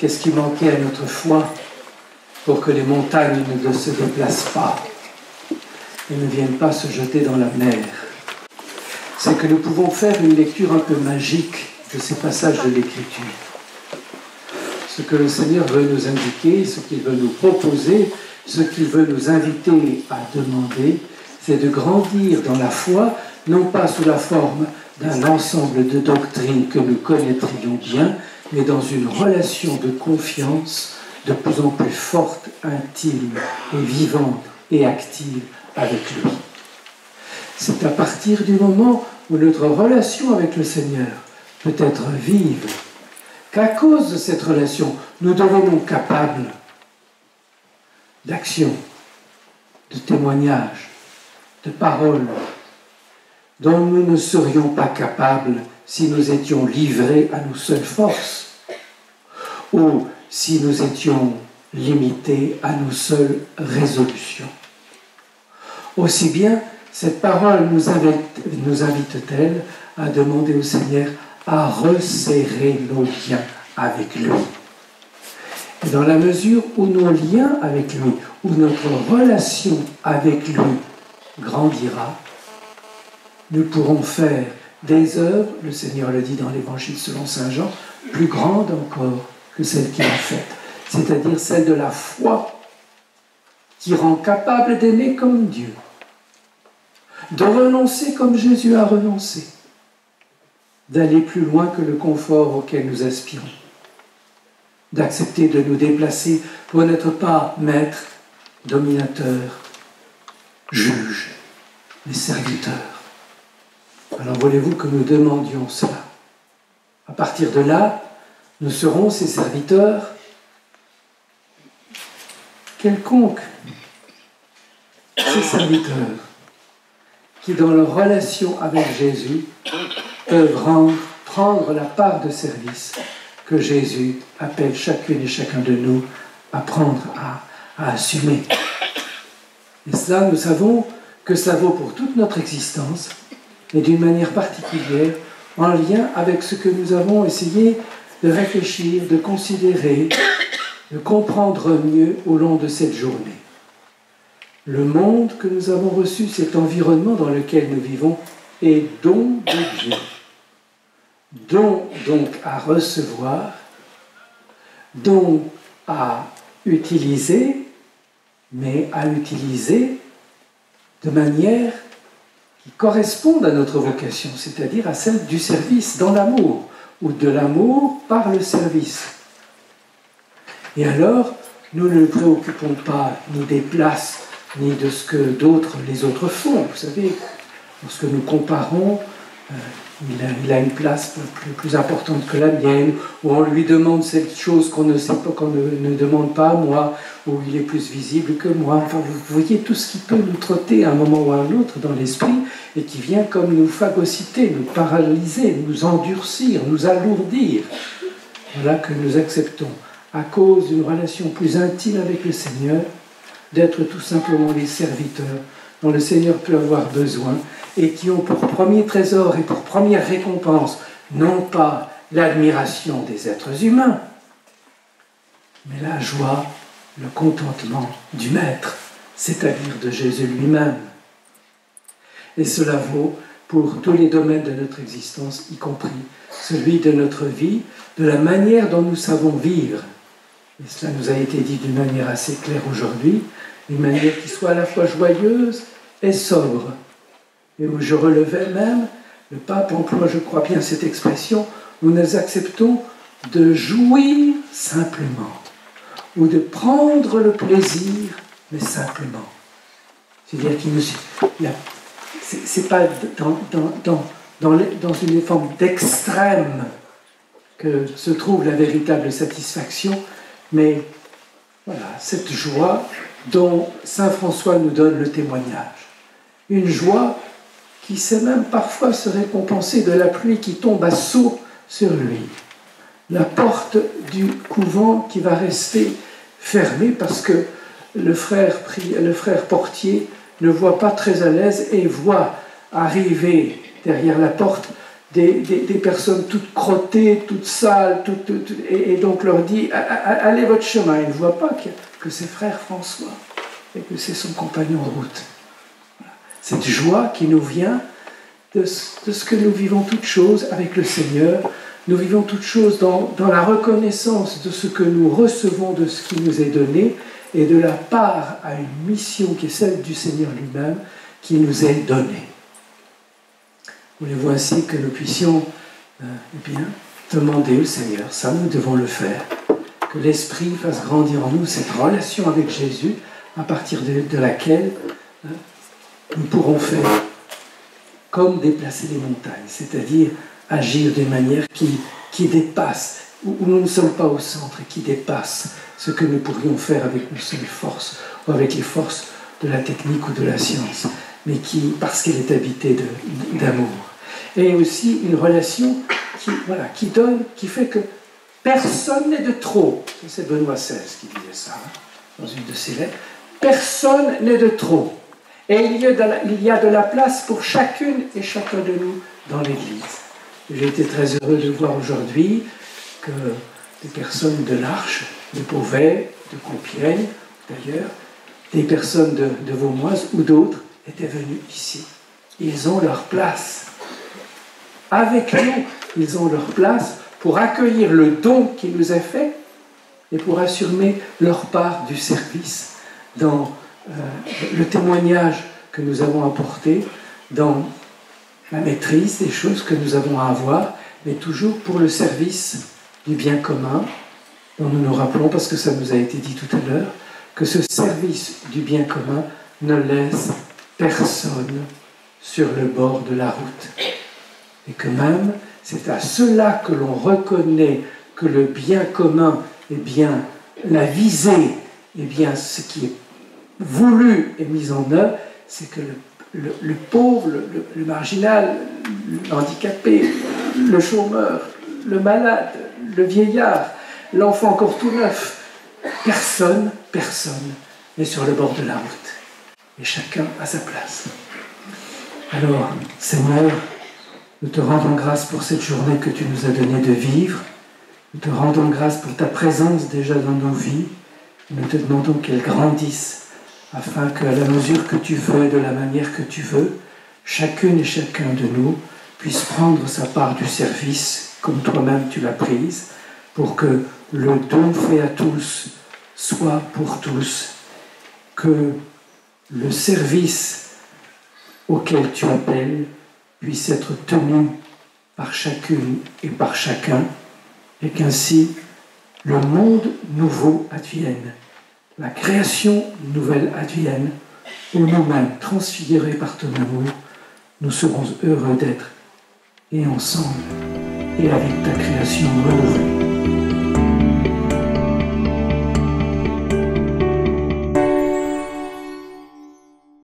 Qu'est-ce qui manquait à notre foi pour que les montagnes ne se déplacent pas et ne viennent pas se jeter dans la mer? C'est que nous pouvons faire une lecture un peu magique de ces passages de l'Écriture. Ce que le Seigneur veut nous indiquer, ce qu'il veut nous proposer, ce qu'il veut nous inviter à demander, c'est de grandir dans la foi, non pas sous la forme d'un ensemble de doctrines que nous connaîtrions bien, mais dans une relation de confiance de plus en plus forte, intime et vivante et active avec lui. C'est à partir du moment où notre relation avec le Seigneur peut être vive, qu'à cause de cette relation, nous devenons capables d'action, de témoignage, de paroles, dont nous ne serions pas capables si nous étions livrés à nos seules forces, ou si nous étions limités à nos seules résolutions. Aussi bien, cette parole nous invite-t-elle à demander au Seigneur à resserrer nos liens avec lui. Et dans la mesure où nos liens avec lui, où notre relation avec lui grandira, nous pourrons faire des œuvres, le Seigneur le dit dans l'Évangile selon saint Jean, plus grandes encore que celles qu'il a faites, c'est-à-dire celle de la foi qui rend capable d'aimer comme Dieu, de renoncer comme Jésus a renoncé, d'aller plus loin que le confort auquel nous aspirons, d'accepter de nous déplacer pour n'être pas maître, dominateur, juge, mais serviteur. Alors voulez-vous que nous demandions cela? À partir de là, nous serons ces serviteurs quelconques, ces serviteurs qui, dans leur relation avec Jésus, peuvent prendre la part de service que Jésus appelle chacune et chacun de nous à prendre, à assumer. Et cela, nous savons que ça vaut pour toute notre existence, et d'une manière particulière, en lien avec ce que nous avons essayé de réfléchir, de considérer, de comprendre mieux au long de cette journée. Le monde que nous avons reçu, cet environnement dans lequel nous vivons, est don de Dieu. Don donc à recevoir, don à utiliser, mais à utiliser de manière qui corresponde à notre vocation, c'est-à-dire à celle du service dans l'amour, ou de l'amour par le service. Et alors, nous ne nous préoccupons pas ni des places, ni de ce que les autres font. Vous savez, lorsque nous comparons, il a une place plus importante que la mienne, ou on lui demande cette chose qu'on ne sait pas, qu'on ne demande pas à moi, ou il est plus visible que moi. Enfin, vous voyez tout ce qui peut nous trotter à un moment ou à un autre dans l'esprit, et qui vient comme nous phagocyter, nous paralyser, nous endurcir, nous alourdir. Voilà que nous acceptons, à cause d'une relation plus intime avec le Seigneur, d'être tout simplement les serviteurs dont le Seigneur peut avoir besoin, et qui ont pour premier trésor et pour première récompense, non pas l'admiration des êtres humains, mais la joie, le contentement du Maître, c'est-à-dire de Jésus lui-même. Et cela vaut pour tous les domaines de notre existence, y compris celui de notre vie, de la manière dont nous savons vivre. Et cela nous a été dit d'une manière assez claire aujourd'hui, une manière qui soit à la fois joyeuse et sobre. Et où je relevais même, le pape emploie, je crois bien, cette expression, où nous acceptons de jouir simplement, ou de prendre le plaisir, mais simplement. C'est-à-dire qu'il c'est pas dans une forme d'extrême que se trouve la véritable satisfaction, mais voilà, cette joie dont saint François nous donne le témoignage. Une joie qui sait même parfois se récompenser de la pluie qui tombe à seaux sur lui. La porte du couvent qui va rester fermée parce que le frère portier ne voit pas très à l'aise et voit arriver derrière la porte des personnes toutes crottées, toutes sales, et donc leur dit allez votre chemin. Il ne voit pas que c'est frère François et que c'est son compagnon de route. Voilà. Cette joie qui nous vient de ce que nous vivons toutes choses avec le Seigneur. Nous vivons toutes choses dans la reconnaissance de ce que nous recevons, de ce qui nous est donné, et de la part à une mission qui est celle du Seigneur lui-même, qui nous est donnée. Voulez-vous ainsi que nous puissions demander au Seigneur, ça nous devons le faire, que l'Esprit fasse grandir en nous cette relation avec Jésus, à partir de laquelle nous pourrons faire comme déplacer les montagnes, c'est-à-dire agir d'une manière qui dépasse, où nous ne sommes pas au centre, et qui dépasse ce que nous pourrions faire avec nos seules forces, ou avec les forces de la technique ou de la science, mais parce qu'elle est habitée d'amour. Et aussi une relation qui fait que personne n'est de trop. C'est Benoît XVI qui disait ça, dans une de ses lettres. Personne n'est de trop. Et il y a de la place pour chacune et chacun de nous dans l'Église. J'ai été très heureux de voir aujourd'hui que des personnes de l'Arche, de Beauvais, de Compiègne, d'ailleurs, des personnes de Vaumoise ou d'autres étaient venus ici. Ils ont leur place. Avec nous, ils ont leur place pour accueillir le don qui nous est fait et pour assumer leur part du service dans le témoignage que nous avons apporté, dans la maîtrise des choses que nous avons à avoir, mais toujours pour le service du bien commun, dont nous nous rappelons, parce que ça nous a été dit tout à l'heure, que ce service du bien commun ne laisse personne sur le bord de la route. Et que même, c'est à cela que l'on reconnaît que le bien commun, eh bien, la visée, eh bien, ce qui est voulu et mis en œuvre, c'est que le pauvre, le marginal, l'handicapé, le chômeur, le malade, le vieillard, l'enfant encore tout neuf, personne n'est sur le bord de la route. Et chacun a sa place. Alors, Seigneur, nous te rendons grâce pour cette journée que tu nous as donnée de vivre. Nous te rendons grâce pour ta présence déjà dans nos vies. Nous te demandons qu'elle grandisse, afin qu'à la mesure que tu veux et de la manière que tu veux, chacune et chacun de nous puisse prendre sa part du service, comme toi-même tu l'as prise, pour que le don fait à tous soit pour tous, que le service auquel tu appelles puisse être tenu par chacune et par chacun, et qu'ainsi le monde nouveau advienne, la création nouvelle advienne, où nous-mêmes, transfigurés par ton amour, nous serons heureux d'être, et ensemble, et avec ta création renouvelée.